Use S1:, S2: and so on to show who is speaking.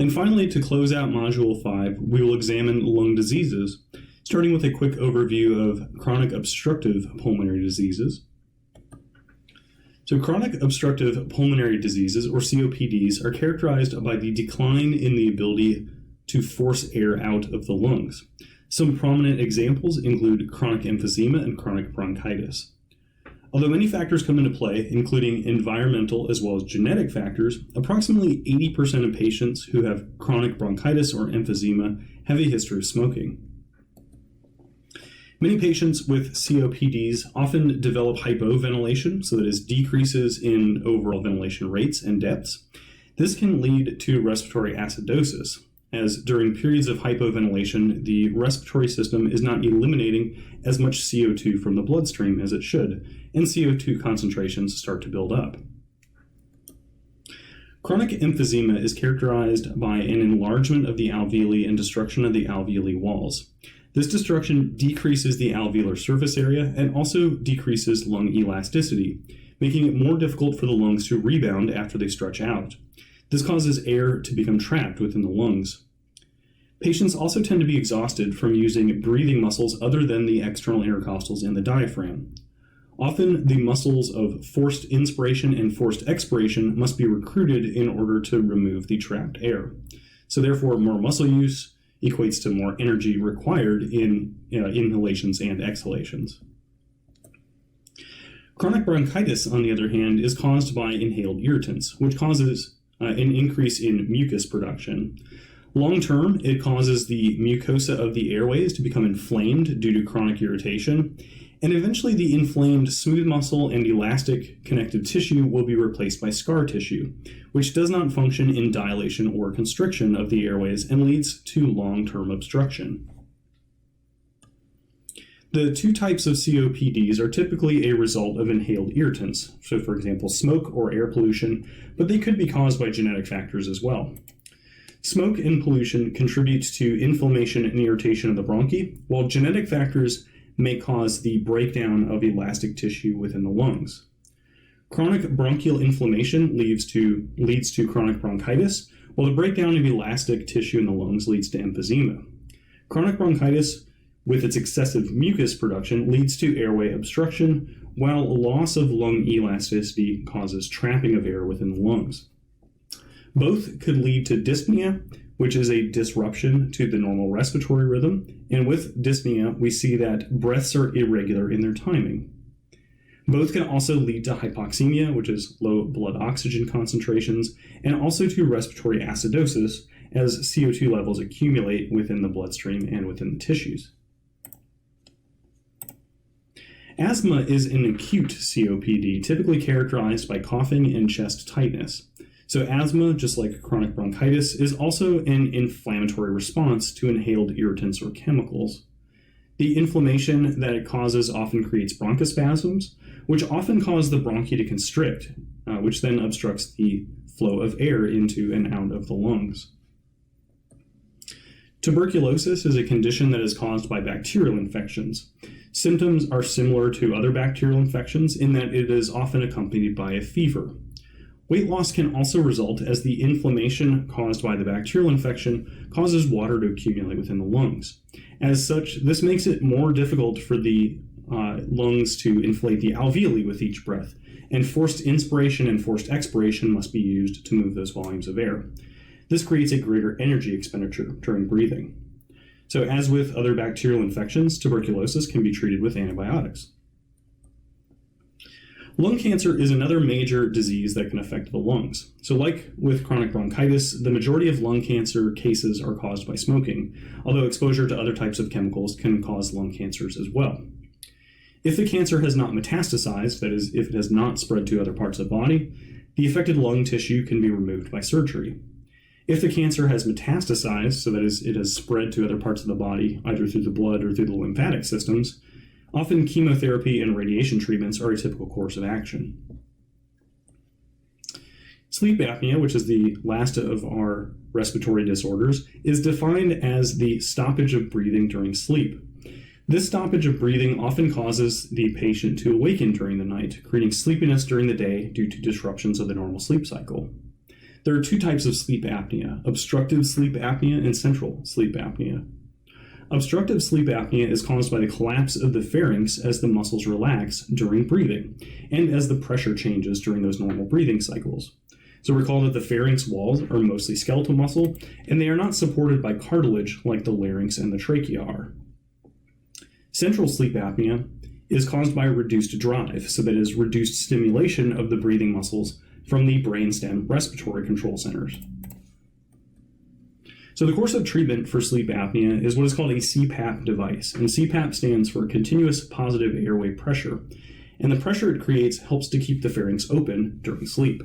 S1: And finally, to close out Module 5, we will examine lung diseases, starting with a quick overview of chronic obstructive pulmonary diseases. So chronic obstructive pulmonary diseases, or COPDs, are characterized by the decline in the ability to force air out of the lungs. Some prominent examples include chronic emphysema and chronic bronchitis. Although many factors come into play, including environmental as well as genetic factors, approximately 80% of patients who have chronic bronchitis or emphysema have a history of smoking. Many patients with COPDs often develop hypoventilation, so that is decreases in overall ventilation rates and depths. This can lead to respiratory acidosis, as during periods of hypoventilation, the respiratory system is not eliminating as much CO2 from the bloodstream as it should, and CO2 concentrations start to build up. Chronic emphysema is characterized by an enlargement of the alveoli and destruction of the alveoli walls. This destruction decreases the alveolar surface area and also decreases lung elasticity, making it more difficult for the lungs to rebound after they stretch out. This causes air to become trapped within the lungs. Patients also tend to be exhausted from using breathing muscles other than the external intercostals and the diaphragm. Often, the muscles of forced inspiration and forced expiration must be recruited in order to remove the trapped air. So therefore, more muscle use equates to more energy required in inhalations and exhalations. Chronic bronchitis, on the other hand, is caused by inhaled irritants, which causes an increase in mucus production. Long term, it causes the mucosa of the airways to become inflamed due to chronic irritation, and eventually the inflamed smooth muscle and elastic connective tissue will be replaced by scar tissue, which does not function in dilation or constriction of the airways and leads to long-term obstruction. The two types of COPDs are typically a result of inhaled irritants, so for example smoke or air pollution, but they could be caused by genetic factors as well. Smoke and pollution contribute to inflammation and irritation of the bronchi, while genetic factors may cause the breakdown of elastic tissue within the lungs. Chronic bronchial inflammation leads to chronic bronchitis, while the breakdown of elastic tissue in the lungs leads to emphysema. Chronic bronchitis, with its excessive mucus production, leads to airway obstruction, while loss of lung elasticity causes trapping of air within the lungs. Both could lead to dyspnea, which is a disruption to the normal respiratory rhythm, and with dyspnea, we see that breaths are irregular in their timing. Both can also lead to hypoxemia, which is low blood oxygen concentrations, and also to respiratory acidosis as CO2 levels accumulate within the bloodstream and within the tissues. Asthma is an acute COPD, typically characterized by coughing and chest tightness. So asthma, just like chronic bronchitis, is also an inflammatory response to inhaled irritants or chemicals. The inflammation that it causes often creates bronchospasms, which often cause the bronchi to constrict, which then obstructs the flow of air into and out of the lungs. Tuberculosis is a condition that is caused by bacterial infections. Symptoms are similar to other bacterial infections in that it is often accompanied by a fever. Weight loss can also result as the inflammation caused by the bacterial infection causes water to accumulate within the lungs. As such, this makes it more difficult for the lungs to inflate the alveoli with each breath, and forced inspiration and forced expiration must be used to move those volumes of air. This creates a greater energy expenditure during breathing. So as with other bacterial infections, tuberculosis can be treated with antibiotics. Lung cancer is another major disease that can affect the lungs. So like with chronic bronchitis, the majority of lung cancer cases are caused by smoking, although exposure to other types of chemicals can cause lung cancers as well. If the cancer has not metastasized, that is, if it has not spread to other parts of the body, the affected lung tissue can be removed by surgery. If the cancer has metastasized, so that is, it has spread to other parts of the body, either through the blood or through the lymphatic systems, often chemotherapy and radiation treatments are a typical course of action. Sleep apnea, which is the last of our respiratory disorders, is defined as the stoppage of breathing during sleep. This stoppage of breathing often causes the patient to awaken during the night, creating sleepiness during the day due to disruptions of the normal sleep cycle. There are two types of sleep apnea: obstructive sleep apnea and central sleep apnea. Obstructive sleep apnea is caused by the collapse of the pharynx as the muscles relax during breathing and as the pressure changes during those normal breathing cycles. So recall that the pharynx walls are mostly skeletal muscle, and they are not supported by cartilage like the larynx and the trachea are. Central sleep apnea is caused by reduced drive, so that is reduced stimulation of the breathing muscles from the brainstem respiratory control centers. So the course of treatment for sleep apnea is what is called a CPAP device, and CPAP stands for continuous positive airway pressure, and the pressure it creates helps to keep the pharynx open during sleep.